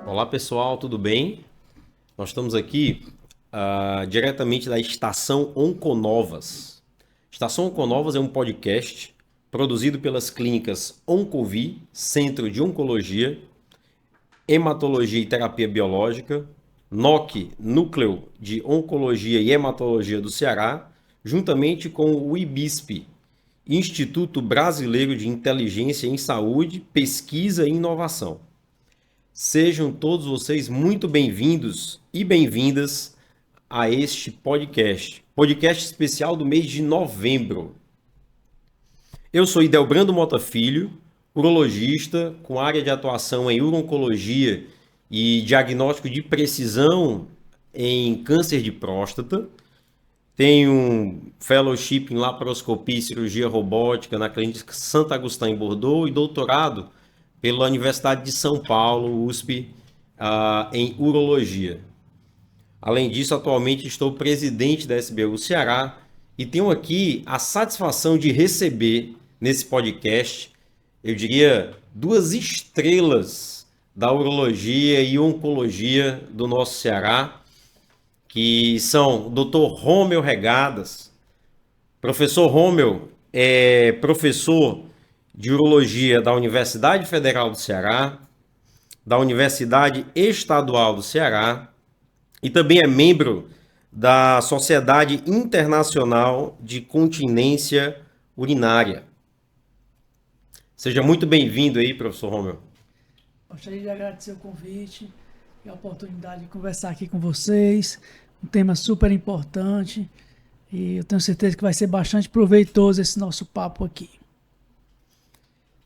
Olá pessoal, tudo bem? Nós estamos aqui diretamente da Estação Onconovas. Estação Onconovas é um podcast produzido pelas clínicas Oncovi, Centro de Oncologia, Hematologia e Terapia Biológica, NOC, Núcleo de Oncologia e Hematologia do Ceará, juntamente com o IBISP, Instituto Brasileiro de Inteligência em Saúde, Pesquisa e Inovação. Sejam todos vocês muito bem-vindos e bem-vindas a este podcast especial do mês de novembro. Eu sou Idelbrando Mota Filho, urologista com área de atuação em uro-oncologia e diagnóstico de precisão em câncer de próstata. Tenho um fellowship em laparoscopia e cirurgia robótica na Clínica Santo Agostinho em Bordeaux e doutorado pela Universidade de São Paulo, USP, em urologia. Além disso, atualmente estou presidente da SBU Ceará e tenho aqui a satisfação de receber nesse podcast, eu diria, duas estrelas da urologia e oncologia do nosso Ceará, que são o Dr. Rômel Regadas. Professor Rômel é professor de Urologia da Universidade Federal do Ceará, da Universidade Estadual do Ceará e também é membro da Sociedade Internacional de Continência Urinária. Seja muito bem-vindo aí, professor Rômel. Gostaria de agradecer o convite e a oportunidade de conversar aqui com vocês. Um tema super importante e eu tenho certeza que vai ser bastante proveitoso esse nosso papo aqui.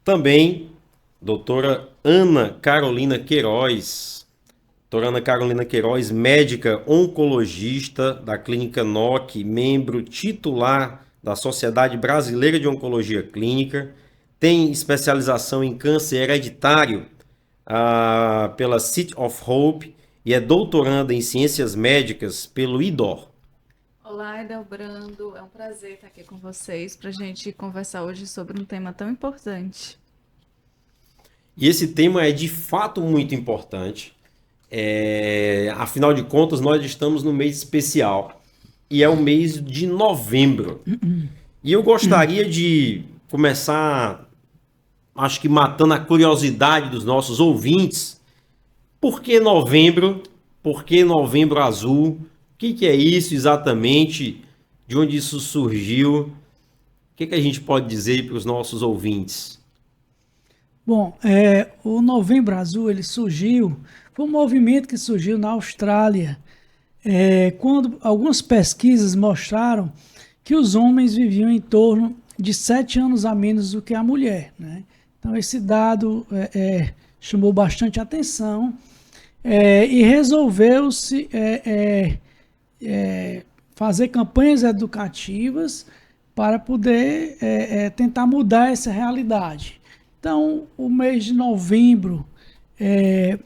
Também, doutora Ana Carolina Queiroz. Doutora Ana Carolina Queiroz, médica oncologista da Clínica NOC, membro titular da Sociedade Brasileira de Oncologia Clínica, tem especialização em câncer hereditário pela City of Hope e é doutoranda em ciências médicas pelo IDOR. Olá, Edelbrando, é um prazer estar aqui com vocês para a gente conversar hoje sobre um tema tão importante. E esse tema é de fato muito importante, afinal de contas nós estamos no mês especial e é o mês de novembro. E eu gostaria de começar, acho que matando a curiosidade dos nossos ouvintes. Por que novembro? Por que novembro azul? O que é isso exatamente? De onde isso surgiu? O que a gente pode dizer para os nossos ouvintes? Bom, o Novembro Azul ele surgiu, foi um movimento que surgiu na Austrália, quando algumas pesquisas mostraram que os homens viviam em torno de 7 anos a menos do que a mulher, né? Então esse dado chamou bastante atenção e resolveu-se fazer campanhas educativas para poder tentar mudar essa realidade. Então, o mês de novembro é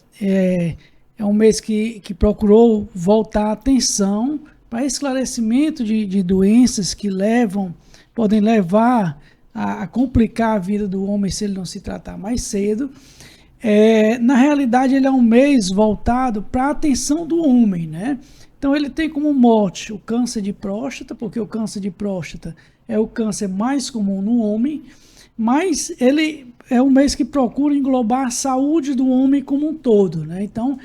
um mês que procurou voltar a atenção para esclarecimento de doenças que podem levar a complicar a vida do homem se ele não se tratar mais cedo. Na realidade, ele é um mês voltado para a atenção do homem, né? Então, ele tem como mote o câncer de próstata, porque o câncer de próstata é o câncer mais comum no homem, mas ele é um mês que procura englobar a saúde do homem como um todo, né? Então,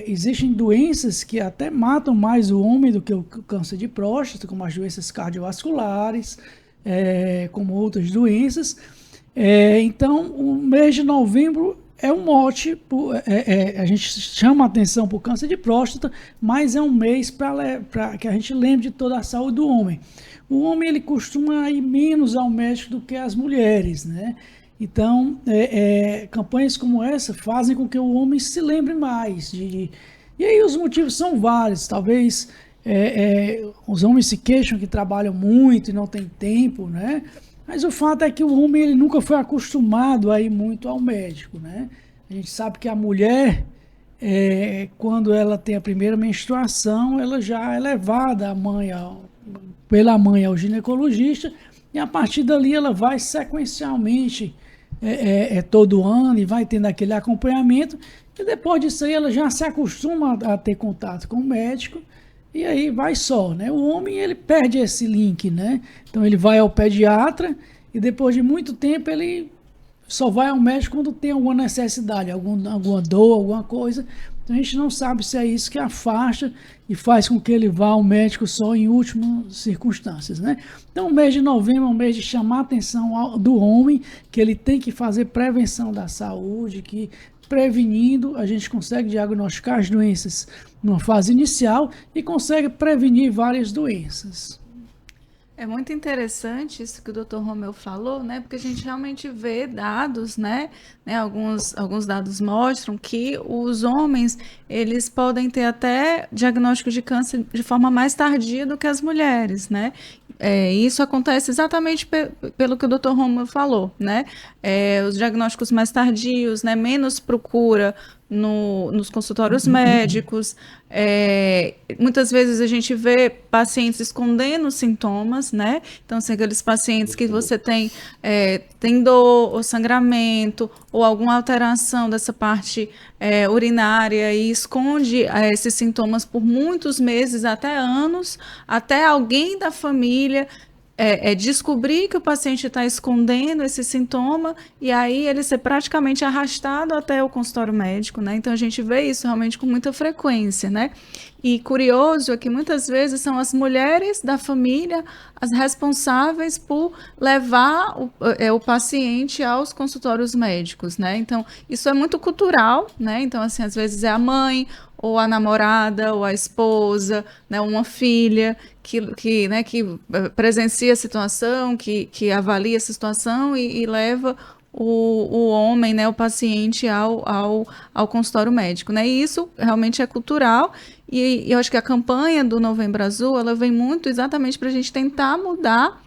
existem doenças que até matam mais o homem do que o câncer de próstata, como as doenças cardiovasculares, como outras doenças. Então, o mês de novembro é um mote, a gente chama a atenção para o câncer de próstata, mas é um mês para que a gente lembre de toda a saúde do homem. O homem ele costuma ir menos ao médico do que as mulheres, né? Então, campanhas como essa fazem com que o homem se lembre mais. E aí os motivos são vários. Talvez os homens se queixam que trabalham muito e não tem tempo, né? Mas o fato é que o homem ele nunca foi acostumado a ir muito ao médico, né? A gente sabe que a mulher, quando ela tem a primeira menstruação, ela já é levada pela mãe ao ginecologista e a partir dali ela vai sequencialmente todo ano e vai tendo aquele acompanhamento. E depois disso aí ela já se acostuma a ter contato com o médico. E aí vai só, né? O homem, ele perde esse link, né? Então ele vai ao pediatra e depois de muito tempo ele só vai ao médico quando tem alguma necessidade, alguma dor, alguma coisa. Então a gente não sabe se é isso que afasta e faz com que ele vá ao médico só em últimas circunstâncias, né? Então o mês de novembro é um mês de chamar a atenção do homem, que ele tem que fazer prevenção da saúde, que prevenindo a gente consegue diagnosticar as doenças numa fase inicial e consegue prevenir várias doenças. É muito interessante isso que o Dr. Romeu falou, né? Porque a gente realmente vê dados, né? Alguns dados mostram que os homens, eles podem ter até diagnóstico de câncer de forma mais tardia do que as mulheres, né? Isso acontece exatamente pelo que o Dr. Romeu falou, né? Os diagnósticos mais tardios, né? Menos procura nos consultórios médicos. Muitas vezes a gente vê pacientes escondendo sintomas, né? Então, são aqueles pacientes que você tem dor ou sangramento ou alguma alteração dessa parte urinária e esconde esses sintomas por muitos meses, até anos, até alguém da família descobrir que o paciente está escondendo esse sintoma e aí ele ser praticamente arrastado até o consultório médico, né? Então a gente vê isso realmente com muita frequência, né? E curioso é que muitas vezes são as mulheres da família as responsáveis por levar o paciente aos consultórios médicos, né? Então isso é muito cultural, né? Então assim, às vezes é a mãe ou a namorada, ou a esposa, né, uma filha que presencia a situação, que avalia essa situação e leva o homem, né, o paciente ao consultório médico, né? E isso realmente é cultural e eu acho que a campanha do Novembro Azul, ela vem muito exatamente para a gente tentar mudar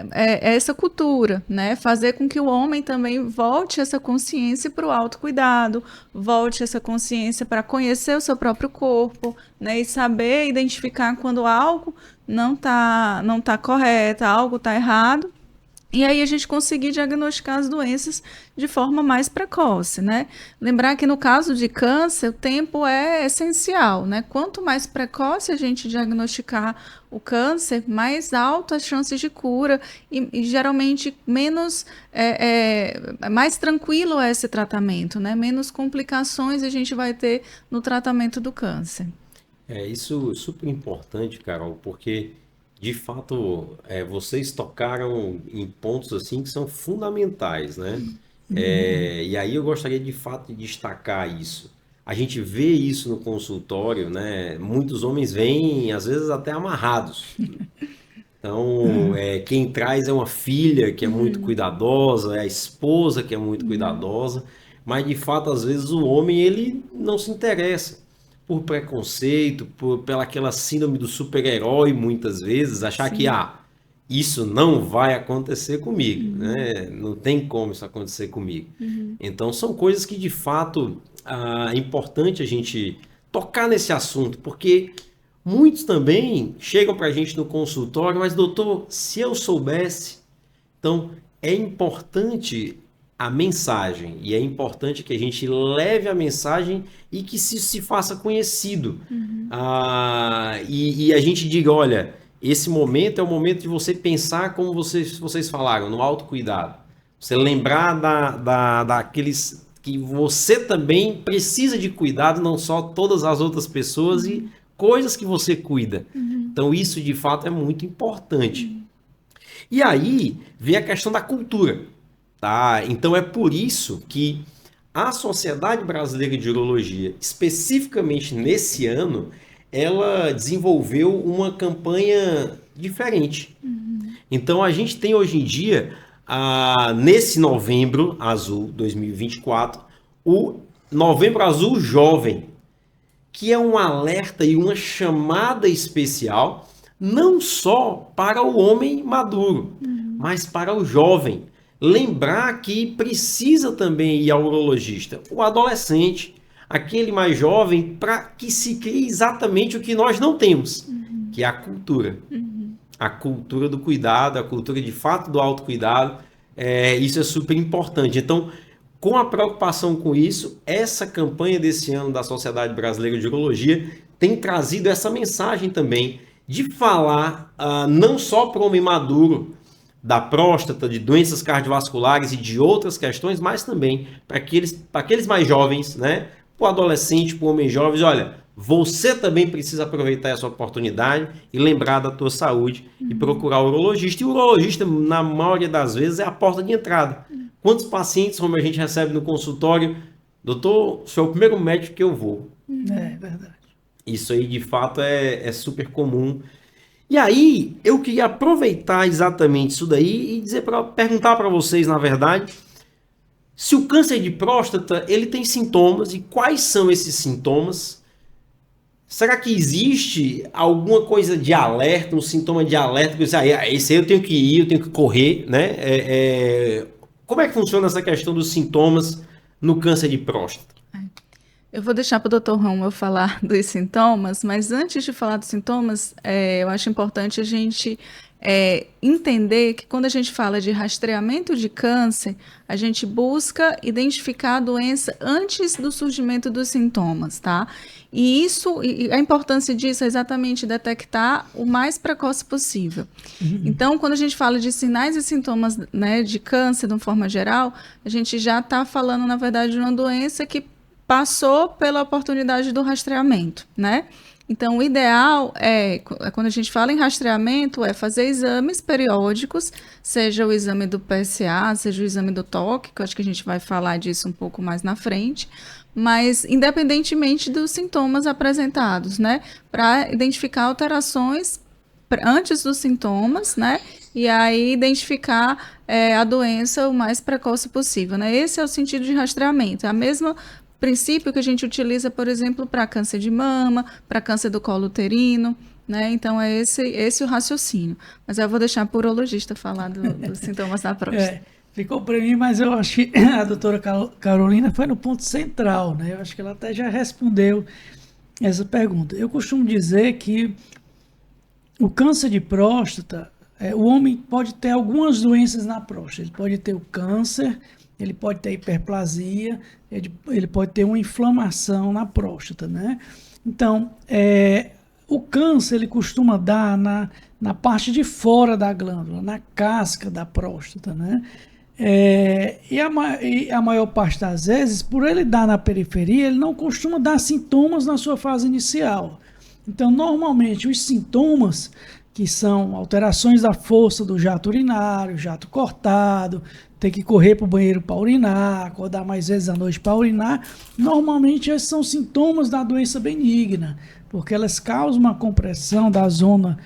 essa cultura, né? Fazer com que o homem também volte essa consciência para o autocuidado, volte essa consciência para conhecer o seu próprio corpo, né? E saber identificar quando algo não tá correto, algo está errado. E aí a gente conseguir diagnosticar as doenças de forma mais precoce, né? Lembrar que no caso de câncer, o tempo é essencial, né? Quanto mais precoce a gente diagnosticar o câncer, mais altas as chances de cura e geralmente mais tranquilo é esse tratamento, né? Menos complicações a gente vai ter no tratamento do câncer. Isso é super importante, Carol, porque de fato vocês tocaram em pontos assim que são fundamentais, né? E aí eu gostaria de fato de destacar isso. A gente vê isso no consultório, né? Muitos homens vêm, às vezes, até amarrados. Então, quem traz é uma filha que é muito cuidadosa, é a esposa que é muito cuidadosa, mas de fato, às vezes, o homem ele não se interessa por preconceito, pela aquela síndrome do super-herói, muitas vezes, achar que isso não vai acontecer comigo, né? Não tem como isso acontecer comigo. Então, são coisas que, de fato, é importante a gente tocar nesse assunto, porque muitos também chegam para a gente no consultório, mas doutor, se eu soubesse... Então, é importante a mensagem, e é importante que a gente leve a mensagem e que se faça conhecido. E a gente diga, olha, esse momento é o momento de você pensar como vocês falaram, no autocuidado. Você lembrar daqueles que você também precisa de cuidado, não só todas as outras pessoas e coisas que você cuida. Então isso de fato é muito importante. E aí vem a questão da cultura. Tá? Então é por isso que a Sociedade Brasileira de Urologia, especificamente nesse ano, ela desenvolveu uma campanha diferente. Então a gente tem hoje em dia, nesse Novembro Azul 2024, o Novembro Azul Jovem, que é um alerta e uma chamada especial, não só para o homem maduro, mas para o jovem. Lembrar que precisa também ir ao urologista, o adolescente, aquele mais jovem, para que se crie exatamente o que nós não temos, que é a cultura. A cultura do cuidado, a cultura de fato do autocuidado. Isso é super importante. Então, com a preocupação com isso, essa campanha desse ano da Sociedade Brasileira de Urologia tem trazido essa mensagem também de falar não só para o homem maduro da próstata, de doenças cardiovasculares e de outras questões, mas também para aqueles mais jovens, né? Para o adolescente, para o homem jovem, olha, você também precisa aproveitar essa oportunidade e lembrar da tua saúde e procurar o urologista. E o urologista, na maioria das vezes, é a porta de entrada. Quantos pacientes, como a gente recebe no consultório, doutor, o senhor é o primeiro médico que eu vou. É verdade. Isso aí, de fato, é super comum. E aí, eu queria aproveitar exatamente isso daí e perguntar para vocês, na verdade, se o câncer de próstata, ele tem sintomas e quais são esses sintomas? Será que existe alguma coisa de alerta, um sintoma de alerta, que você, esse aí eu tenho que ir, eu tenho que correr, né? Como é que funciona essa questão dos sintomas no câncer de próstata? Eu vou deixar para o Dr. Romulo falar dos sintomas, mas antes de falar dos sintomas, eu acho importante a gente entender que quando a gente fala de rastreamento de câncer, a gente busca identificar a doença antes do surgimento dos sintomas, tá? E a importância disso é exatamente detectar o mais precoce possível. Então, quando a gente fala de sinais e sintomas, né, de câncer, de uma forma geral, a gente já está falando, na verdade, de uma doença que passou pela oportunidade do rastreamento, né? Então, o ideal quando a gente fala em rastreamento, é fazer exames periódicos, seja o exame do PSA, seja o exame do toque, que eu acho que a gente vai falar disso um pouco mais na frente, mas independentemente dos sintomas apresentados, né? Para identificar alterações antes dos sintomas, né? E aí identificar a doença o mais precoce possível, né? Esse é o sentido de rastreamento. É a mesma princípio que a gente utiliza, por exemplo, para câncer de mama, para câncer do colo uterino, né? Então, é esse o raciocínio. Mas eu vou deixar para o urologista falar dos sintomas da próstata. Ficou para mim, mas eu acho que a doutora Carolina foi no ponto central, né? Eu acho que ela até já respondeu essa pergunta. Eu costumo dizer que o câncer de próstata, o homem pode ter algumas doenças na próstata. Ele pode ter o câncer, ele pode ter hiperplasia, ele pode ter uma inflamação na próstata, né? Então, o câncer, ele costuma dar na parte de fora da glândula, na casca da próstata, né? E a maior parte das vezes, por ele dar na periferia, ele não costuma dar sintomas na sua fase inicial. Então, normalmente, os sintomas, que são alterações da força do jato urinário, jato cortado, ter que correr para o banheiro para urinar, acordar mais vezes à noite para urinar, normalmente esses são sintomas da doença benigna, porque elas causam uma compressão da zona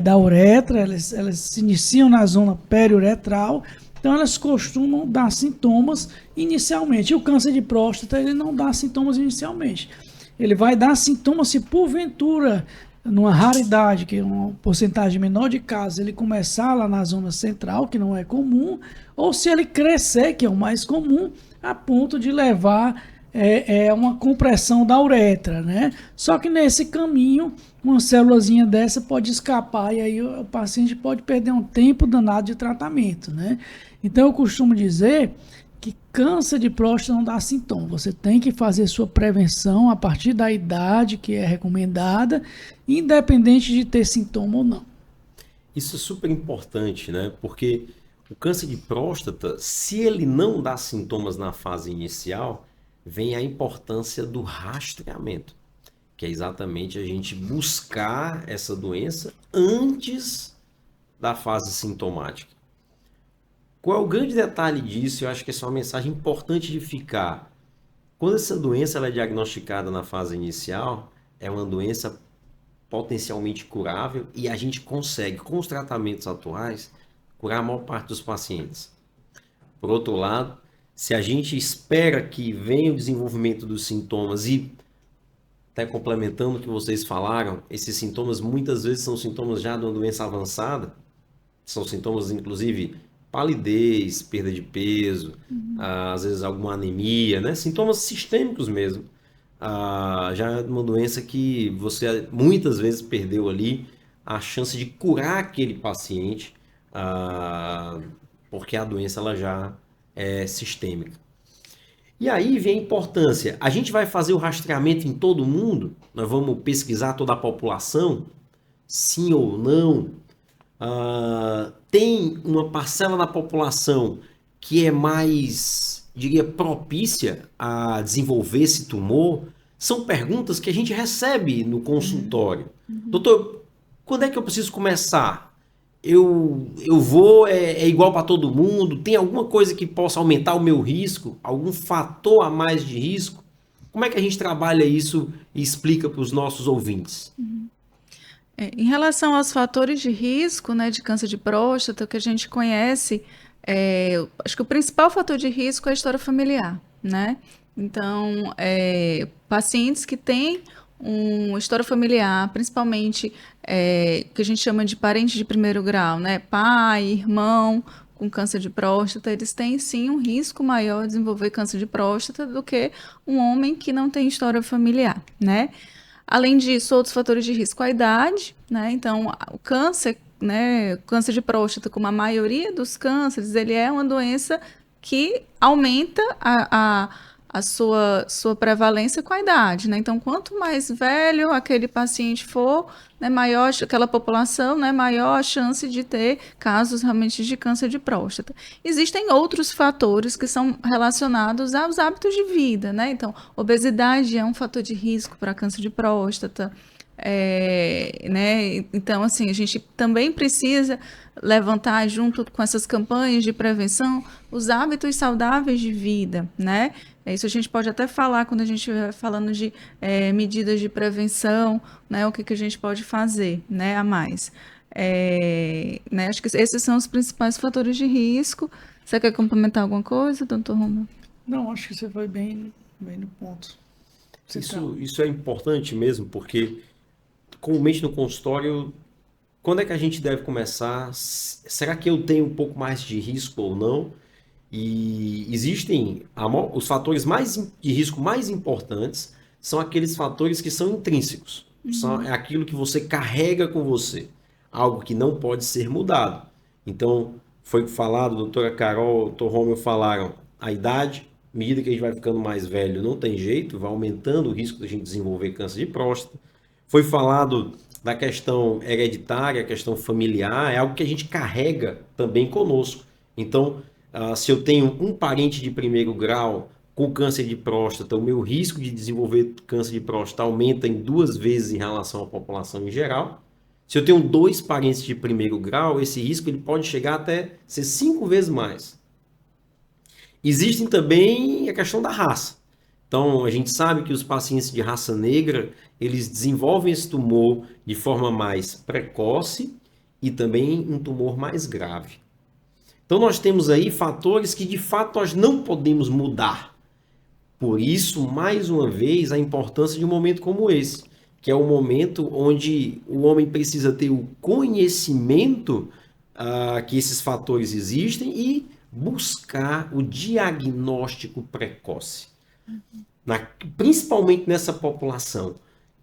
da uretra, elas se iniciam na zona periuretral, então elas costumam dar sintomas inicialmente. E o câncer de próstata, ele não dá sintomas inicialmente. Ele vai dar sintomas se porventura, numa raridade, que é uma porcentagem menor de casos, ele começar lá na zona central, que não é comum, ou se ele crescer, que é o mais comum, a ponto de levar uma compressão da uretra, né? Só que nesse caminho, uma célulazinha dessa pode escapar e aí o paciente pode perder um tempo danado de tratamento, né? Então eu costumo dizer que câncer de próstata não dá sintoma. Você tem que fazer sua prevenção a partir da idade que é recomendada, independente de ter sintoma ou não. Isso é super importante, né? Porque o câncer de próstata, se ele não dá sintomas na fase inicial, vem a importância do rastreamento, que é exatamente a gente buscar essa doença antes da fase sintomática. Qual é o grande detalhe disso? Eu acho que essa é uma mensagem importante de ficar. Quando essa doença ela é diagnosticada na fase inicial, é uma doença potencialmente curável e a gente consegue, com os tratamentos atuais, curar a maior parte dos pacientes. Por outro lado, se a gente espera que venha o desenvolvimento dos sintomas e, até complementando o que vocês falaram, esses sintomas muitas vezes são sintomas já de uma doença avançada, são sintomas inclusive palidez, perda de peso, às vezes alguma anemia, né? Sintomas sistêmicos mesmo. Já é uma doença que você muitas vezes perdeu ali a chance de curar aquele paciente porque a doença ela já é sistêmica. E aí vem a importância. A gente vai fazer o rastreamento em todo mundo? Nós vamos pesquisar toda a população? Sim ou não? Tem uma parcela da população que é mais, diria, propícia a desenvolver esse tumor? São perguntas que a gente recebe no consultório. Doutor, quando é que eu preciso começar? Eu vou, é igual para todo mundo? Tem alguma coisa que possa aumentar o meu risco? Algum fator a mais de risco? Como é que a gente trabalha isso e explica para os nossos ouvintes? Em relação aos fatores de risco, né, de câncer de próstata, que a gente conhece, acho que o principal fator de risco é a história familiar, né? Então, pacientes que têm uma história familiar, principalmente que a gente chama de parente de primeiro grau, né? Pai, irmão com câncer de próstata, eles têm sim um risco maior de desenvolver câncer de próstata do que um homem que não tem história familiar, né? Além disso, outros fatores de risco, a idade, né? Então, o câncer, né? O câncer de próstata, como a maioria dos cânceres, ele é uma doença que aumenta a sua prevalência com a idade, né? Então, quanto mais velho aquele paciente for, né, maior aquela população, né, maior a chance de ter casos realmente de câncer de próstata. Existem outros fatores que são relacionados aos hábitos de vida, né? Então, obesidade é um fator de risco para câncer de próstata. Né? Então, assim, a gente também precisa levantar, junto com essas campanhas de prevenção, os hábitos saudáveis de vida, né? Isso a gente pode até falar quando a gente vai falando de medidas de prevenção, né? O que a gente pode fazer, né? A mais. Né? Acho que esses são os principais fatores de risco. Você quer complementar alguma coisa, doutor Romulo? Não, acho que você foi bem no ponto. Isso é importante mesmo, porque comumente no consultório, quando é que a gente deve começar? Será que eu tenho um pouco mais de risco ou não? E existem os fatores de risco mais importantes, são aqueles fatores que são intrínsecos. É aquilo que você carrega com você, algo que não pode ser mudado. Então, foi falado, a doutora Carol, o doutor Romeu falaram, a idade, à medida que a gente vai ficando mais velho, não tem jeito, vai aumentando o risco de a gente desenvolver câncer de próstata. Foi falado da questão hereditária, a questão familiar, é algo que a gente carrega também conosco. Então, se eu tenho um parente de primeiro grau com câncer de próstata, o meu risco de desenvolver câncer de próstata aumenta em 2 vezes em relação à população em geral. Se eu tenho 2 parentes de primeiro grau, esse risco ele pode chegar até ser 5 vezes mais. Existem também a questão da raça. Então, a gente sabe que os pacientes de raça negra, eles desenvolvem esse tumor de forma mais precoce e também um tumor mais grave. Então, nós temos aí fatores que, de fato, nós não podemos mudar. Por isso, mais uma vez, a importância de um momento como esse, que é o momento onde o homem precisa ter o conhecimento que esses fatores existem e buscar o diagnóstico precoce. Principalmente nessa população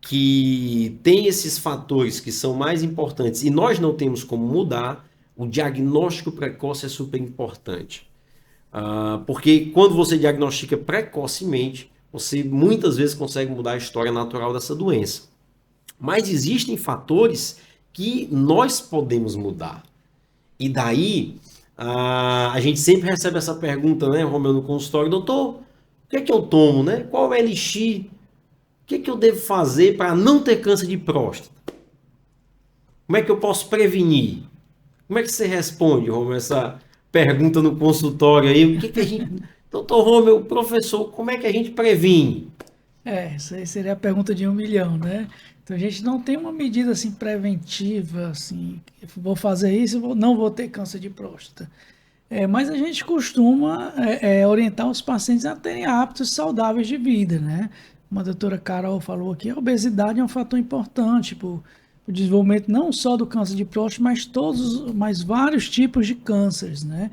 que tem esses fatores que são mais importantes e nós não temos como mudar, o diagnóstico precoce é super importante. Porque quando você diagnostica precocemente, você muitas vezes consegue mudar a história natural dessa doença. Mas existem fatores que nós podemos mudar. E daí, a gente sempre recebe essa pergunta, né, Romeu, no consultório, doutor, o que é que eu tomo, né? Qual é o elixir? O que é que eu devo fazer para não ter câncer de próstata? Como é que eu posso prevenir? Como é que você responde, Romeu, essa pergunta no consultório aí? O que a gente... Doutor Romeu, professor, como é que a gente previne? Essa aí seria a pergunta de 1 milhão, né? Então a gente não tem uma medida assim preventiva, assim, vou fazer isso, não vou ter câncer de próstata. Mas a gente costuma orientar os pacientes a terem hábitos saudáveis de vida, né? Como a doutora Carol falou aqui, a obesidade é um fator importante para o desenvolvimento não só do câncer de próstata, mas vários tipos de cânceres, né?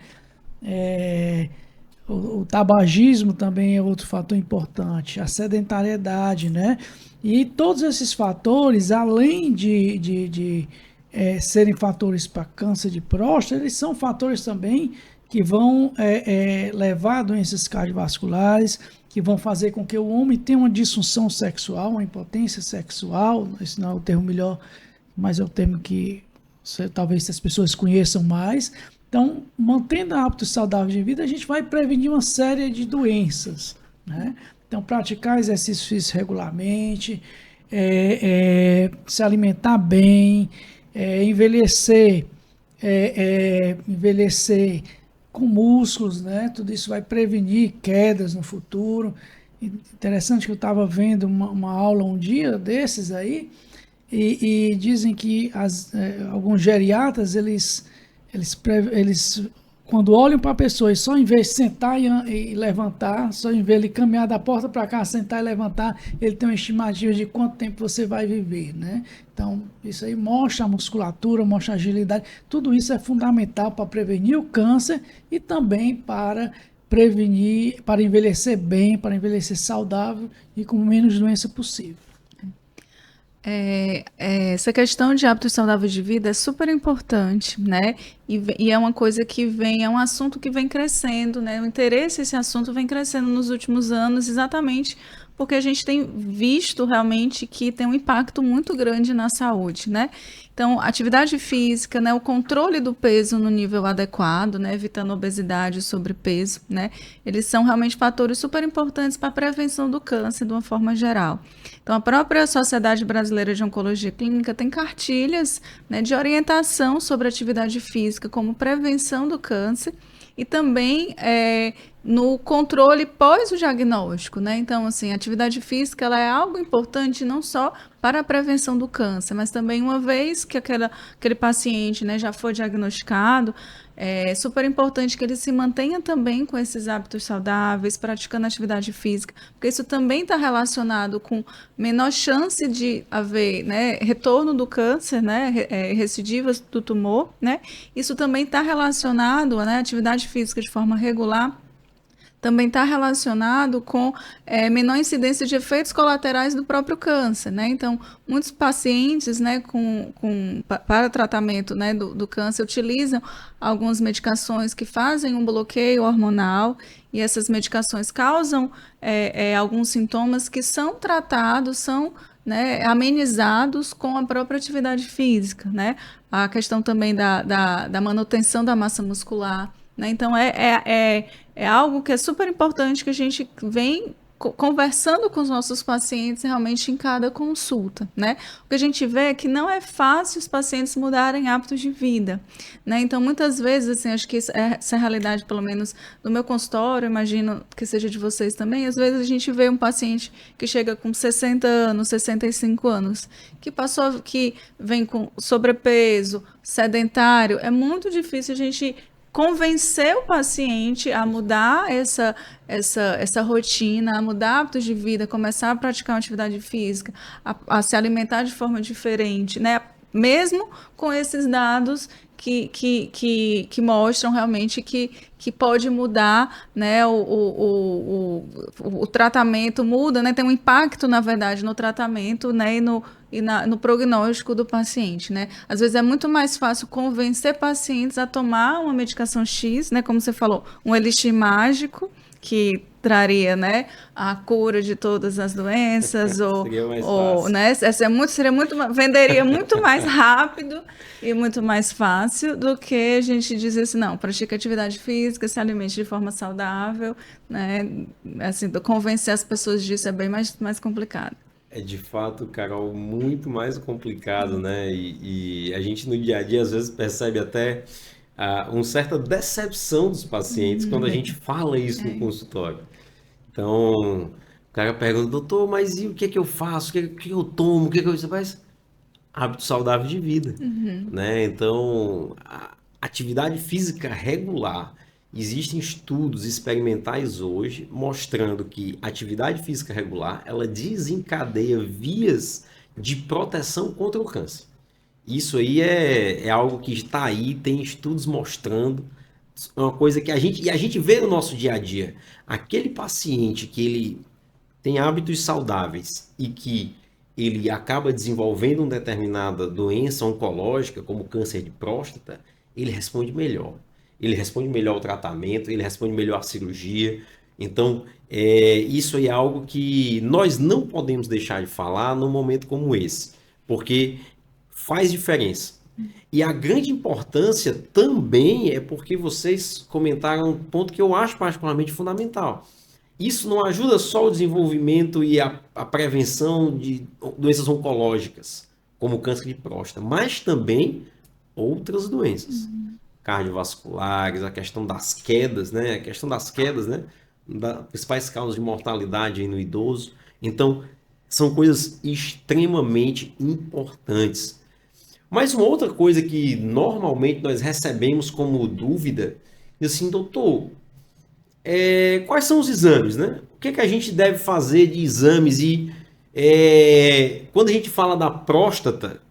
O tabagismo também é outro fator importante, a sedentariedade, né? E todos esses fatores, além de serem fatores para câncer de próstata, eles são fatores também que vão levar a doenças cardiovasculares, que vão fazer com que o homem tenha uma disfunção sexual, uma impotência sexual. Esse não é o termo melhor, mas é o termo que talvez as pessoas conheçam mais. Então, mantendo hábitos saudáveis de vida, a gente vai prevenir uma série de doenças, né? Então, praticar exercício físico regularmente, se alimentar bem, envelhecer com músculos, né? Tudo isso vai prevenir quedas no futuro. Interessante que eu estava vendo uma aula um dia desses aí, e dizem que alguns geriatras, eles quando olham para a pessoa e só em vez de sentar e levantar, só em vez de ele caminhar da porta para cá, sentar e levantar, ele tem uma estimativa de quanto tempo você vai viver, né? Então, isso aí mostra a musculatura, mostra a agilidade. Tudo isso é fundamental para prevenir o câncer e também para prevenir, para envelhecer bem, para envelhecer saudável e com menos doença possível. Essa questão de hábitos saudáveis de vida é super importante, né? E é uma coisa que é um assunto que vem crescendo, né? O interesse nesse assunto vem crescendo nos últimos anos, exatamente porque a gente tem visto realmente que tem um impacto muito grande na saúde, né? Então, atividade física, né, o controle do peso no nível adequado, né, evitando obesidade e sobrepeso, né, eles são realmente fatores super importantes para a prevenção do câncer de uma forma geral. Então, a própria Sociedade Brasileira de Oncologia Clínica tem cartilhas, né, de orientação sobre atividade física como prevenção do câncer e também no controle pós o diagnóstico, né? Então, assim, a atividade física ela é algo importante não só para a prevenção do câncer, mas também uma vez que aquele paciente, né, já foi diagnosticado, é super importante que ele se mantenha também com esses hábitos saudáveis, praticando atividade física, porque isso também está relacionado com menor chance de haver, né, retorno do câncer, né, recidivas do tumor, né? Isso também está relacionado, né, atividade física de forma regular, também está relacionado com menor incidência de efeitos colaterais do próprio câncer, né? Então, muitos pacientes, né, para tratamento, né, do câncer utilizam algumas medicações que fazem um bloqueio hormonal e essas medicações causam alguns sintomas que são tratados, são, né, amenizados com a própria atividade física, né? A questão também da manutenção da massa muscular, né? Então, é algo que é super importante que a gente vem conversando com os nossos pacientes realmente em cada consulta, né? O que a gente vê é que não é fácil os pacientes mudarem hábitos de vida, né? Então, muitas vezes, assim, acho que essa é a realidade, pelo menos no meu consultório, imagino que seja de vocês também, às vezes a gente vê um paciente que chega com 60 anos, 65 anos, que vem com sobrepeso, sedentário, é muito difícil a gente convencer o paciente a mudar essa rotina, a mudar hábitos de vida, começar a praticar uma atividade física, a se alimentar de forma diferente, né? Mesmo com esses dados que mostram realmente que pode mudar, né? O tratamento muda, né? Tem um impacto, na verdade, no tratamento, né? E no prognóstico do paciente, né? Às vezes é muito mais fácil convencer pacientes a tomar uma medicação X, né? Como você falou, um elixir mágico que traria, né, a cura de todas as doenças Seria mais fácil. né, venderia muito mais rápido e muito mais fácil do que a gente dizer assim, não, pratique atividade física, se alimente de forma saudável, né? Assim, convencer as pessoas disso é bem mais complicado. É de fato, Carol, muito mais complicado, né? E a gente no dia a dia às vezes percebe até uma certa decepção dos pacientes quando a gente fala isso no consultório. Então, o cara pergunta, doutor, mas e o que é que eu faço? O que eu tomo? O que é que você faz? Hábito saudável de vida, né? Então, a atividade física regular. Existem estudos experimentais hoje mostrando que a atividade física regular, ela desencadeia vias de proteção contra o câncer. Isso aí é algo que está aí, tem estudos mostrando, é uma coisa que a gente vê no nosso dia a dia. Aquele paciente que ele tem hábitos saudáveis e que ele acaba desenvolvendo uma determinada doença oncológica, como câncer de próstata, ele responde melhor. ele responde melhor ao tratamento, ele responde melhor à cirurgia. Então, isso aí é algo que nós não podemos deixar de falar num momento como esse, porque faz diferença. E a grande importância também é porque vocês comentaram um ponto que eu acho particularmente fundamental. Isso não ajuda só o desenvolvimento e a prevenção de doenças oncológicas, como o câncer de próstata, mas também outras doenças cardiovasculares, a questão das quedas, né? A questão das quedas, né? Das principais causas de mortalidade aí no idoso. Então, são coisas extremamente importantes. Mas uma outra coisa que normalmente nós recebemos como dúvida, assim, doutor, quais são os exames, né? O que é que a gente deve fazer de exames? E quando a gente fala da próstata,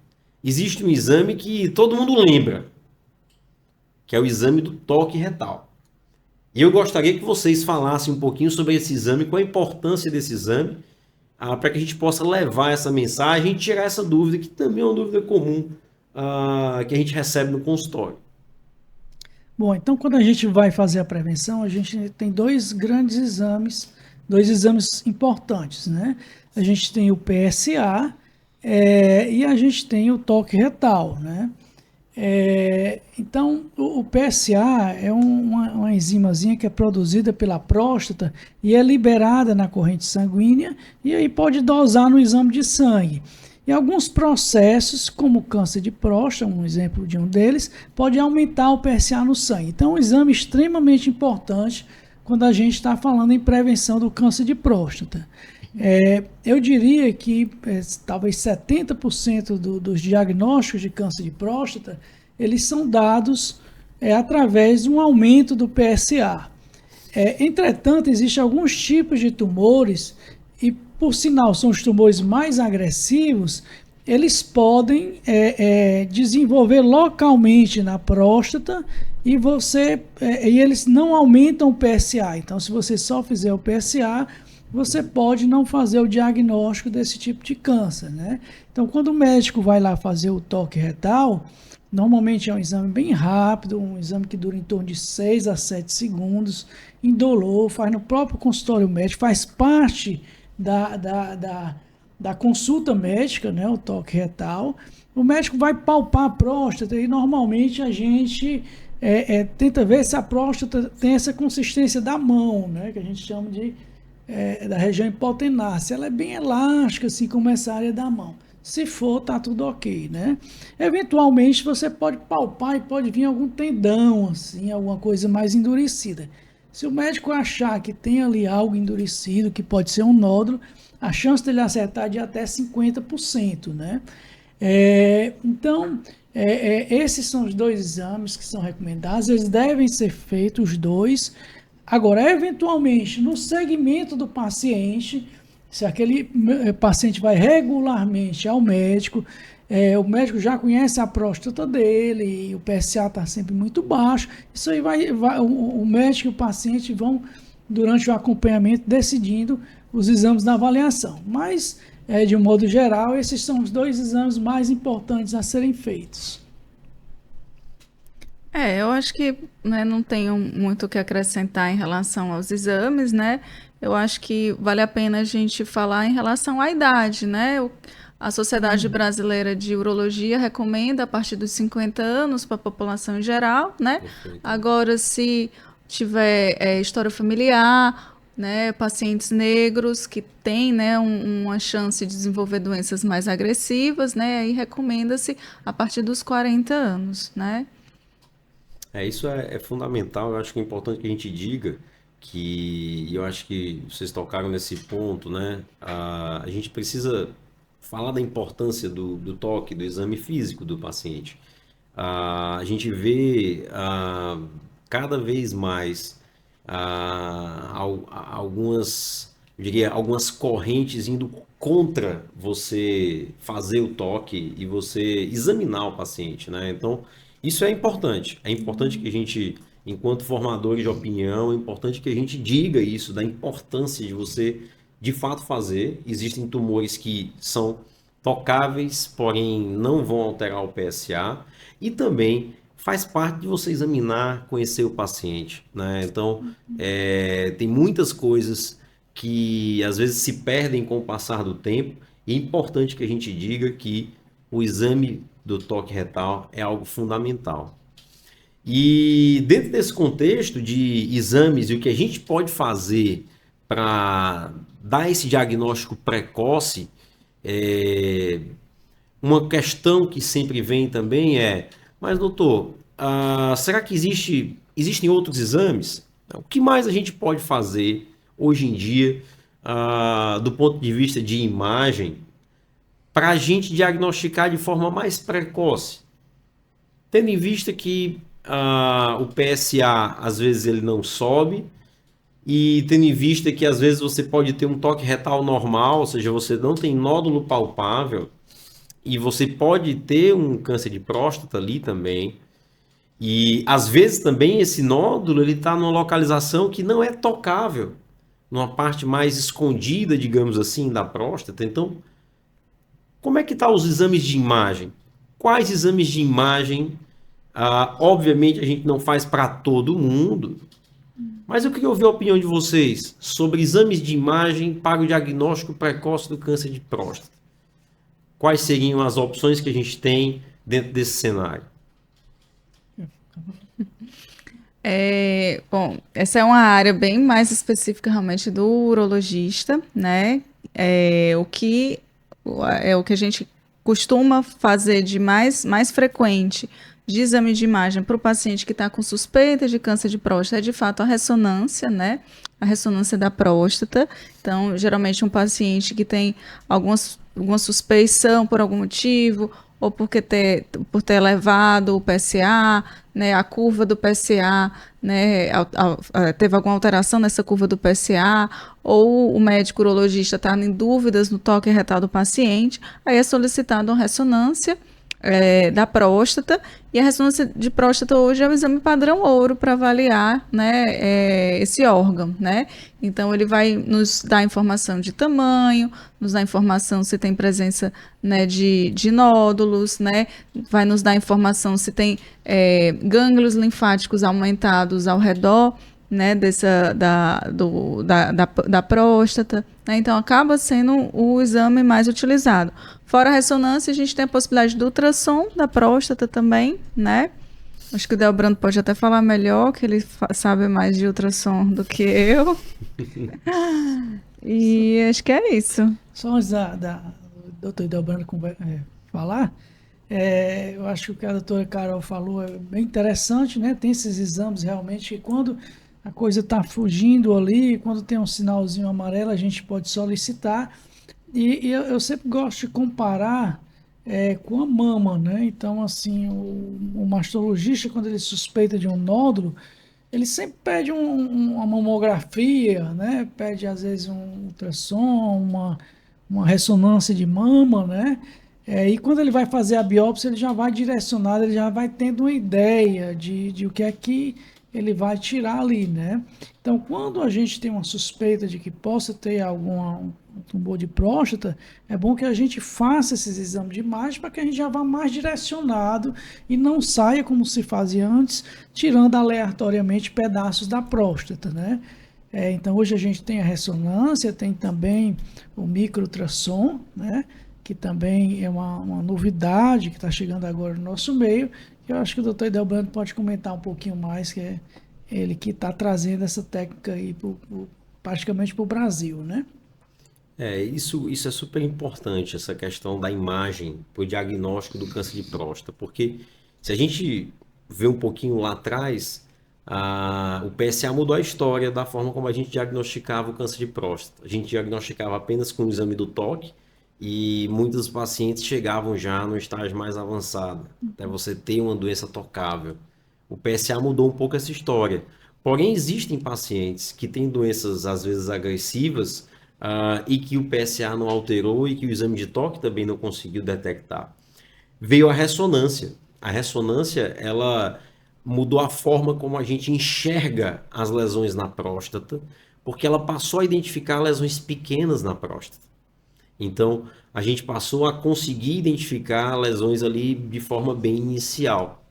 existe um exame que todo mundo lembra, que é o exame do toque retal. E eu gostaria que vocês falassem um pouquinho sobre esse exame, qual a importância desse exame, para que a gente possa levar essa mensagem e tirar essa dúvida, que também é uma dúvida comum que a gente recebe no consultório. Bom, então quando a gente vai fazer a prevenção, a gente tem dois exames importantes, né? A gente tem o PSA e a gente tem o toque retal, né? Então, o PSA é uma enzimazinha que é produzida pela próstata e é liberada na corrente sanguínea e aí pode dosar no exame de sangue. E alguns processos, como o câncer de próstata, um exemplo de um deles, pode aumentar o PSA no sangue. Então, é um exame extremamente importante quando a gente está falando em prevenção do câncer de próstata. Eu diria que talvez 70% dos diagnósticos de câncer de próstata, eles são dados através de um aumento do PSA. Entretanto, existem alguns tipos de tumores, e por sinal são os tumores mais agressivos, eles podem desenvolver localmente na próstata e eles não aumentam o PSA. Então, se você só fizer o PSA, você pode não fazer o diagnóstico desse tipo de câncer, né? Então, quando o médico vai lá fazer o toque retal, normalmente é um exame bem rápido, um exame que dura em torno de 6 a 7 segundos, indolor, faz no próprio consultório médico, faz parte da consulta médica, né, o toque retal. O médico vai palpar a próstata e normalmente a gente tenta ver se a próstata tem essa consistência da mão, né, que a gente chama da região hipotenácea. Ela é bem elástica, assim como essa área da mão. Se for, tá tudo ok, né? Eventualmente você pode palpar e pode vir algum tendão, assim, alguma coisa mais endurecida. Se o médico achar que tem ali algo endurecido, que pode ser um nódulo, a chance dele acertar é de até 50%, né? Então, esses são os dois exames que são recomendados, eles devem ser feitos os dois. Agora, eventualmente, no segmento do paciente, se aquele paciente vai regularmente ao médico, o médico já conhece a próstata dele, e o PSA está sempre muito baixo, isso aí o médico e o paciente vão, durante o acompanhamento, decidindo os exames da avaliação. Mas, de um modo geral, esses são os dois exames mais importantes a serem feitos. Eu acho que, né, não tenho muito o que acrescentar em relação aos exames, né? Eu acho que vale a pena a gente falar em relação à idade, né? A Sociedade Brasileira de Urologia recomenda a partir dos 50 anos para a população em geral, né? Perfeito. Agora, se tiver história familiar, né, pacientes negros que têm, né, uma chance de desenvolver doenças mais agressivas, né? Aí recomenda-se a partir dos 40 anos, né? Isso é fundamental. Eu acho que é importante que a gente diga que, eu acho que vocês tocaram nesse ponto, né? A gente precisa falar da importância do toque, do exame físico do paciente. A gente vê cada vez mais algumas, eu diria, algumas correntes indo contra você fazer o toque e você examinar o paciente, né? Então, isso é importante. É importante que a gente, enquanto formadores de opinião, é importante que a gente diga isso, da importância de você, de fato, fazer. Existem tumores que são tocáveis, porém não vão alterar o PSA. E também faz parte de você examinar, conhecer o paciente, né? Então, tem muitas coisas que às vezes se perdem com o passar do tempo, e é importante que a gente diga que o exame do toque retal é algo fundamental. E dentro desse contexto de exames e o que a gente pode fazer para dar esse diagnóstico precoce, uma questão que sempre vem também é, mas doutor, será que existem outros exames? O que mais a gente pode fazer hoje em dia, do ponto de vista de imagem, para a gente diagnosticar de forma mais precoce? Tendo em vista que o PSA, às vezes, ele não sobe, e tendo em vista que, às vezes, você pode ter um toque retal normal, ou seja, você não tem nódulo palpável, e você pode ter um câncer de próstata ali também. E, às vezes, também esse nódulo ele está numa localização que não é tocável, numa parte mais escondida, digamos assim, da próstata. Então, como é que estão os exames de imagem? Quais exames de imagem? Obviamente a gente não faz para todo mundo, mas eu queria ouvir a opinião de vocês sobre exames de imagem para o diagnóstico precoce do câncer de próstata. Quais seriam as opções que a gente tem dentro desse cenário? Bom, essa é uma área bem mais específica realmente do urologista, né? O que a gente costuma fazer de mais frequente de exame de imagem para o paciente que está com suspeita de câncer de próstata é de fato a ressonância, né? A ressonância da próstata. Então, geralmente um paciente que tem alguma suspeição por algum motivo, ou por ter elevado o PSA, né, a curva do PSA, né, teve alguma alteração nessa curva do PSA, ou o médico urologista está em dúvidas no toque retal do paciente, aí é solicitado uma ressonância da próstata, e a ressonância de próstata hoje é o exame padrão ouro para avaliar, né, esse órgão, né? Então ele vai nos dar informação de tamanho, nos dar informação se tem presença, né, de nódulos, né? Vai nos dar informação se tem gânglios linfáticos aumentados ao redor, né, da próstata, né? Então acaba sendo o exame mais utilizado. Fora a ressonância, a gente tem a possibilidade do ultrassom da próstata também, né? Acho que o Delbrando pode até falar melhor, que ele sabe mais de ultrassom do que eu. E acho que é isso. Só antes da doutora Delbrando falar, eu acho que o que a doutora Carol falou é bem interessante, né? Tem esses exames realmente que quando a coisa está fugindo ali, quando tem um sinalzinho amarelo, a gente pode solicitar. E eu sempre gosto de comparar com a mama, né? Então, assim, o mastologista, quando ele suspeita de um nódulo, ele sempre pede uma mamografia, né? Pede, às vezes, um ultrassom, uma ressonância de mama, né? E quando ele vai fazer a biópsia, ele já vai direcionado, ele já vai tendo uma ideia de o que é que ele vai tirar ali, né? Então, quando a gente tem uma suspeita de que possa ter um tumor de próstata, é bom que a gente faça esses exames de imagem para que a gente já vá mais direcionado e não saia, como se fazia antes, tirando aleatoriamente pedaços da próstata, né? Então, hoje a gente tem a ressonância, tem também o microultrassom, né? Que também é uma novidade que está chegando agora no nosso meio. Eu acho que o doutor Delbrando pode comentar um pouquinho mais, que é ele que está trazendo essa técnica aí praticamente para o Brasil, né? Isso é super importante, essa questão da imagem para o diagnóstico do câncer de próstata, porque se a gente vê um pouquinho lá atrás, o PSA mudou a história da forma como a gente diagnosticava o câncer de próstata. A gente diagnosticava apenas com o exame do toque, e muitos pacientes chegavam já no estágio mais avançado, até você ter uma doença tocável. O PSA mudou um pouco essa história. Porém, existem pacientes que têm doenças, às vezes, agressivas, e que o PSA não alterou e que o exame de toque também não conseguiu detectar. Veio a ressonância. A ressonância, ela mudou a forma como a gente enxerga as lesões na próstata, porque ela passou a identificar lesões pequenas na próstata. Então, a gente passou a conseguir identificar lesões ali de forma bem inicial.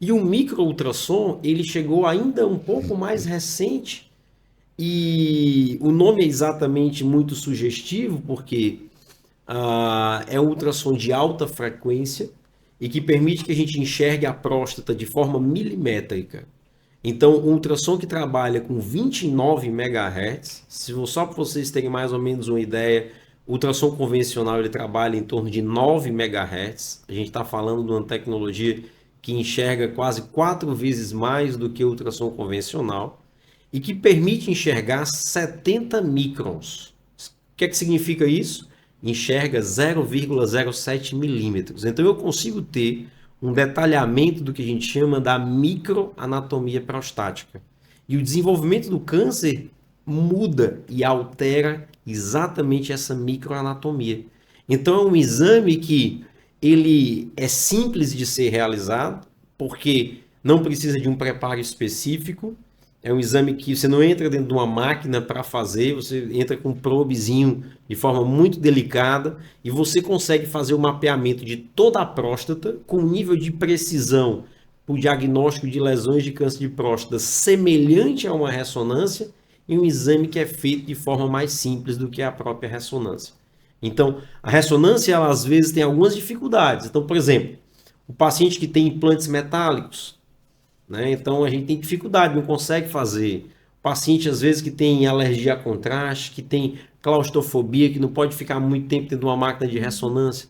E o micro-ultrassom, ele chegou ainda um pouco mais recente, e o nome é exatamente muito sugestivo, porque é um ultrassom de alta frequência e que permite que a gente enxergue a próstata de forma milimétrica. Então, um ultrassom que trabalha com 29 MHz, só para vocês terem mais ou menos uma ideia, o ultrassom convencional ele trabalha em torno de 9 MHz. A gente está falando de uma tecnologia que enxerga quase 4 vezes mais do que o ultrassom convencional e que permite enxergar 70 microns. O que é que significa isso? Enxerga 0,07 milímetros. Então eu consigo ter um detalhamento do que a gente chama da microanatomia prostática. E o desenvolvimento do câncer muda e altera exatamente essa microanatomia. Então é um exame que ele é simples de ser realizado, porque não precisa de um preparo específico. É um exame que você não entra dentro de uma máquina para fazer, você entra com um probezinho de forma muito delicada e você consegue fazer o mapeamento de toda a próstata com um nível de precisão para o diagnóstico de lesões de câncer de próstata semelhante a uma ressonância e um exame que é feito de forma mais simples do que a própria ressonância. Então, a ressonância, ela, às vezes, tem algumas dificuldades. Então, por exemplo, o paciente que tem implantes metálicos, né? Então a gente tem dificuldade, não consegue fazer. O paciente, às vezes, que tem alergia a contraste, que tem claustrofobia, que não pode ficar muito tempo dentro de uma máquina de ressonância.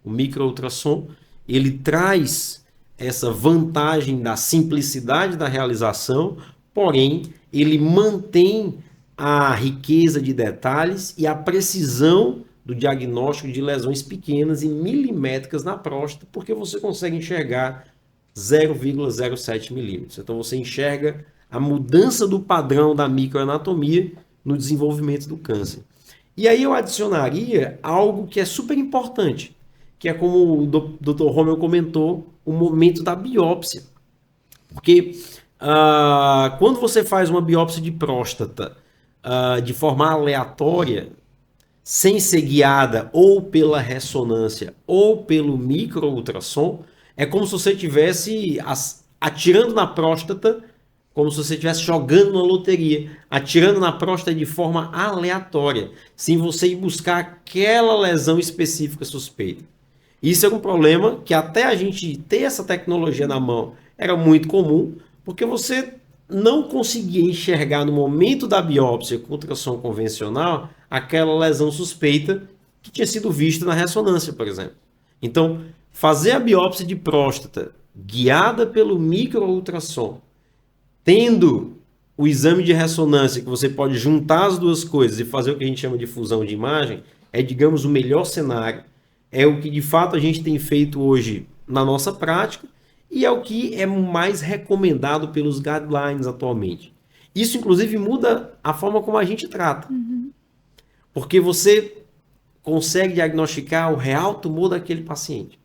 O micro-ultrassom, ele traz essa vantagem da simplicidade da realização, porém, ele mantém a riqueza de detalhes e a precisão do diagnóstico de lesões pequenas e milimétricas na próstata, porque você consegue enxergar 0,07 milímetros. Então você enxerga a mudança do padrão da microanatomia no desenvolvimento do câncer. E aí eu adicionaria algo que é super importante, que é como o Dr. Romeu comentou, o momento da biópsia. Porque quando você faz uma biópsia de próstata de forma aleatória, sem ser guiada ou pela ressonância ou pelo micro-ultrassom, é como se você estivesse atirando na próstata, como se você estivesse jogando na loteria, atirando na próstata de forma aleatória, sem você ir buscar aquela lesão específica suspeita. Isso é um problema que até a gente ter essa tecnologia na mão era muito comum, porque você não conseguia enxergar no momento da biópsia com ultrassom convencional aquela lesão suspeita que tinha sido vista na ressonância, por exemplo. Então, fazer a biópsia de próstata guiada pelo micro-ultrassom, tendo o exame de ressonância, que você pode juntar as duas coisas e fazer o que a gente chama de fusão de imagem, é, digamos, o melhor cenário. É o que, de fato, a gente tem feito hoje na nossa prática e é o que é mais recomendado pelos guidelines atualmente. Isso, inclusive, muda a forma como a gente trata. Porque você consegue diagnosticar o real tumor daquele paciente.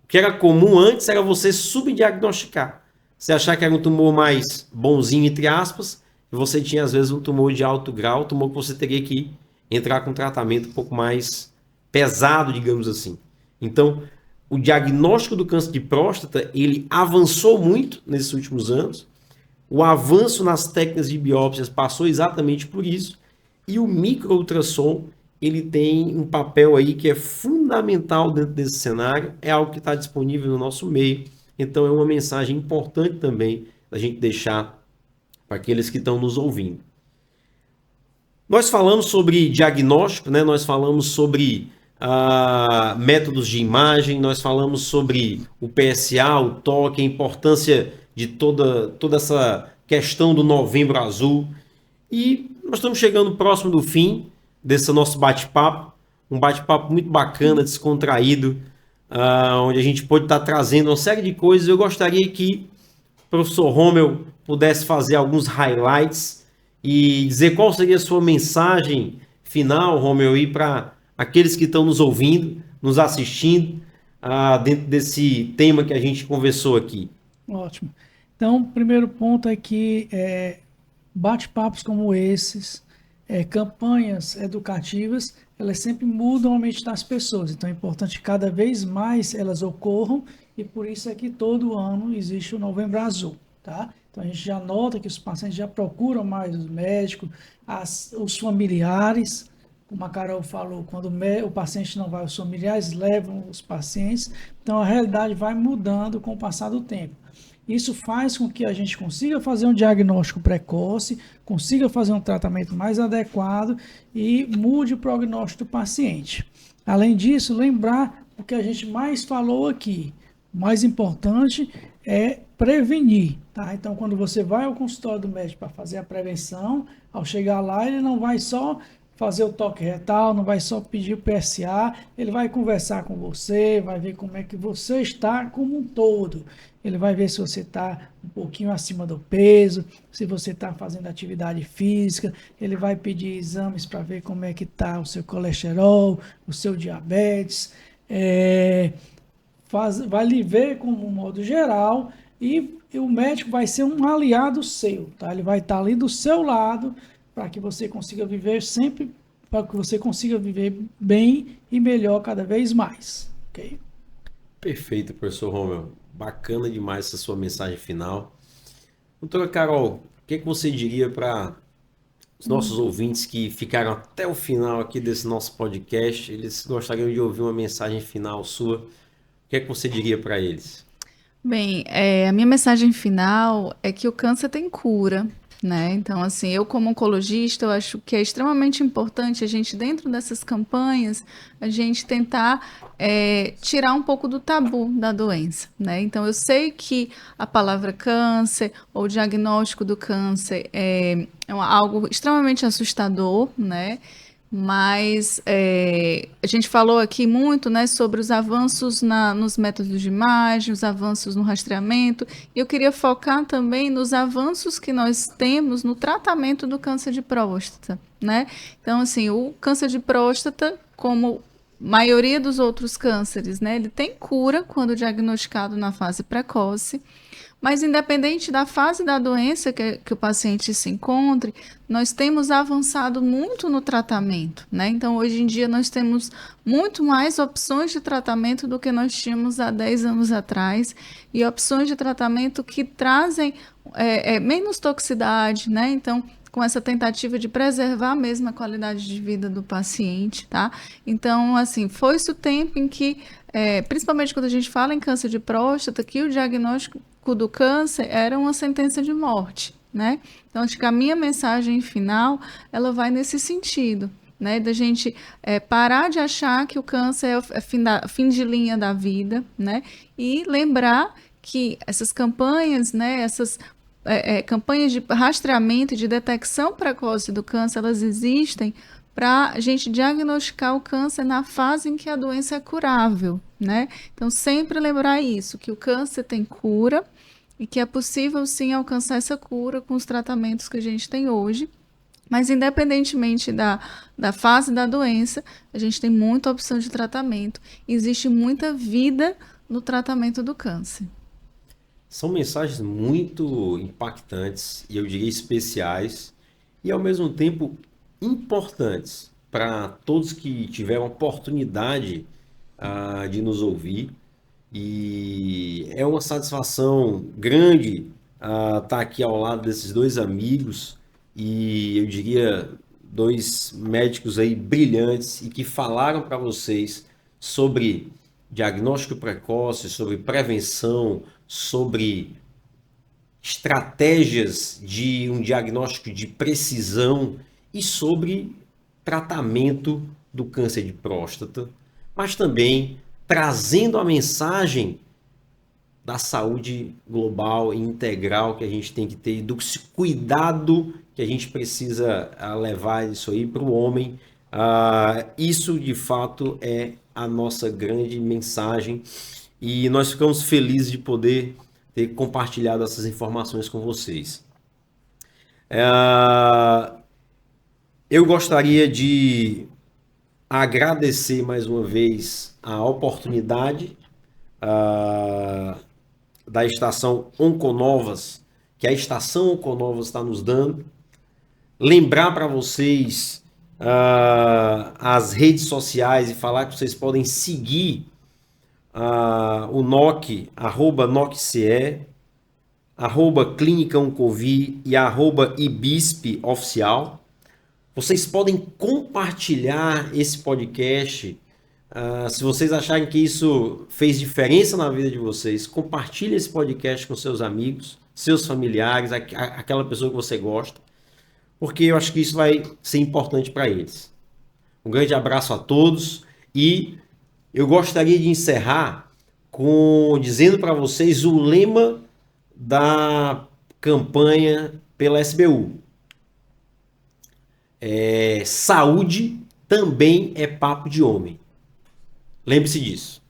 O que era comum antes era você subdiagnosticar. Você achar que era um tumor mais bonzinho, entre aspas, e você tinha, às vezes, um tumor de alto grau, um tumor que você teria que entrar com um tratamento um pouco mais pesado, digamos assim. Então, o diagnóstico do câncer de próstata, ele avançou muito nesses últimos anos. O avanço nas técnicas de biópsias passou exatamente por isso. E o micro-ultrassom, ele tem um papel aí que é fundamental dentro desse cenário, é algo que está disponível no nosso meio, então é uma mensagem importante também da gente deixar para aqueles que estão nos ouvindo. Nós falamos sobre diagnóstico, né? Nós falamos sobre métodos de imagem, nós falamos sobre o PSA, o toque, a importância de toda essa questão do Novembro Azul, e nós estamos chegando próximo do fim desse nosso bate-papo, um bate-papo muito bacana, descontraído, onde a gente pode estar trazendo uma série de coisas. Eu gostaria que o professor Romeu pudesse fazer alguns highlights e dizer qual seria a sua mensagem final, Romeu, e para aqueles que estão nos ouvindo, nos assistindo, dentro desse tema que a gente conversou aqui. Ótimo. Então, o primeiro ponto é que bate-papos como esses, campanhas educativas, elas sempre mudam a mente das pessoas. Então é importante que cada vez mais elas ocorram e por isso é que todo ano existe o Novembro Azul, tá? Então a gente já nota que os pacientes já procuram mais os médicos, os familiares, como a Carol falou, quando o paciente não vai, os familiares levam os pacientes, então a realidade vai mudando com o passar do tempo. Isso faz com que a gente consiga fazer um diagnóstico precoce, consiga fazer um tratamento mais adequado e mude o prognóstico do paciente. Além disso, lembrar o que a gente mais falou aqui. O mais importante é prevenir, tá? Então, quando você vai ao consultório do médico para fazer a prevenção, ao chegar lá, ele não vai só fazer o toque retal, não vai só pedir o PSA, ele vai conversar com você, vai ver como é que você está como um todo. Ele vai ver se você está um pouquinho acima do peso, se você está fazendo atividade física, ele vai pedir exames para ver como é que está o seu colesterol, o seu diabetes, vai lhe ver como um modo geral e o médico vai ser um aliado seu, tá? Ele vai estar ali do seu lado para que você consiga viver sempre, para que você consiga viver bem e melhor cada vez mais, ok? Perfeito, professor Romeu. Bacana demais essa sua mensagem final. Doutora Carol, o que você diria para os nossos ouvintes que ficaram até o final aqui desse nosso podcast? Eles gostariam de ouvir uma mensagem final sua. O que você diria para eles? Bem, a minha mensagem final é que o câncer tem cura, né? Então, assim, eu como oncologista, eu acho que é extremamente importante a gente, dentro dessas campanhas, a gente tentar tirar um pouco do tabu da doença, né? Então, eu sei que a palavra câncer ou o diagnóstico do câncer é algo extremamente assustador, né? Mas a gente falou aqui muito, né, sobre os avanços nos métodos de imagem, os avanços no rastreamento, e eu queria focar também nos avanços que nós temos no tratamento do câncer de próstata, né? Então, assim, o câncer de próstata, como maioria dos outros cânceres, né, ele tem cura quando diagnosticado na fase precoce. Mas independente da fase da doença que o paciente se encontre, nós temos avançado muito no tratamento, né? Então, hoje em dia, nós temos muito mais opções de tratamento do que nós tínhamos há 10 anos atrás, e opções de tratamento que trazem menos toxicidade, né? Então, com essa tentativa de preservar mesmo a qualidade de vida do paciente, tá? Então, assim, foi-se o tempo em que, principalmente quando a gente fala em câncer de próstata, que o diagnóstico do câncer era uma sentença de morte, né? Então, acho que a minha mensagem final, ela vai nesse sentido, né? Da gente parar de achar que o câncer é o fim de linha da vida, né? E lembrar que essas campanhas, né? Essas campanhas de rastreamento e de detecção precoce do câncer, elas existem para a gente diagnosticar o câncer na fase em que a doença é curável, né? Então, sempre lembrar isso, que o câncer tem cura e que é possível, sim, alcançar essa cura com os tratamentos que a gente tem hoje. Mas, independentemente da fase da doença, a gente tem muita opção de tratamento. Existe muita vida no tratamento do câncer. São mensagens muito impactantes e eu diria especiais e ao mesmo tempo importantes para todos que tiveram a oportunidade de nos ouvir. E é uma satisfação grande estar aqui ao lado desses dois amigos e eu diria dois médicos aí brilhantes e que falaram para vocês sobre diagnóstico precoce, sobre prevenção, sobre estratégias de um diagnóstico de precisão e sobre tratamento do câncer de próstata, mas também trazendo a mensagem da saúde global e integral que a gente tem que ter, do cuidado que a gente precisa levar isso aí para o homem. Isso, de fato, é a nossa grande mensagem e nós ficamos felizes de poder ter compartilhado essas informações com vocês. Eu gostaria de agradecer mais uma vez a oportunidade da Estação Onconovas, que a Estação Onconovas está nos dando. Lembrar para vocês as redes sociais e falar que vocês podem seguir o NOC, @NOCCE, @Clínica Oncovi e @IBISP oficial. Vocês podem compartilhar esse podcast. Se vocês acharem que isso fez diferença na vida de vocês, compartilhe esse podcast com seus amigos, seus familiares, aquela pessoa que você gosta, porque eu acho que isso vai ser importante para eles. Um grande abraço a todos e eu gostaria de encerrar dizendo para vocês o lema da campanha pela SBU. Saúde também é papo de homem. Lembre-se disso.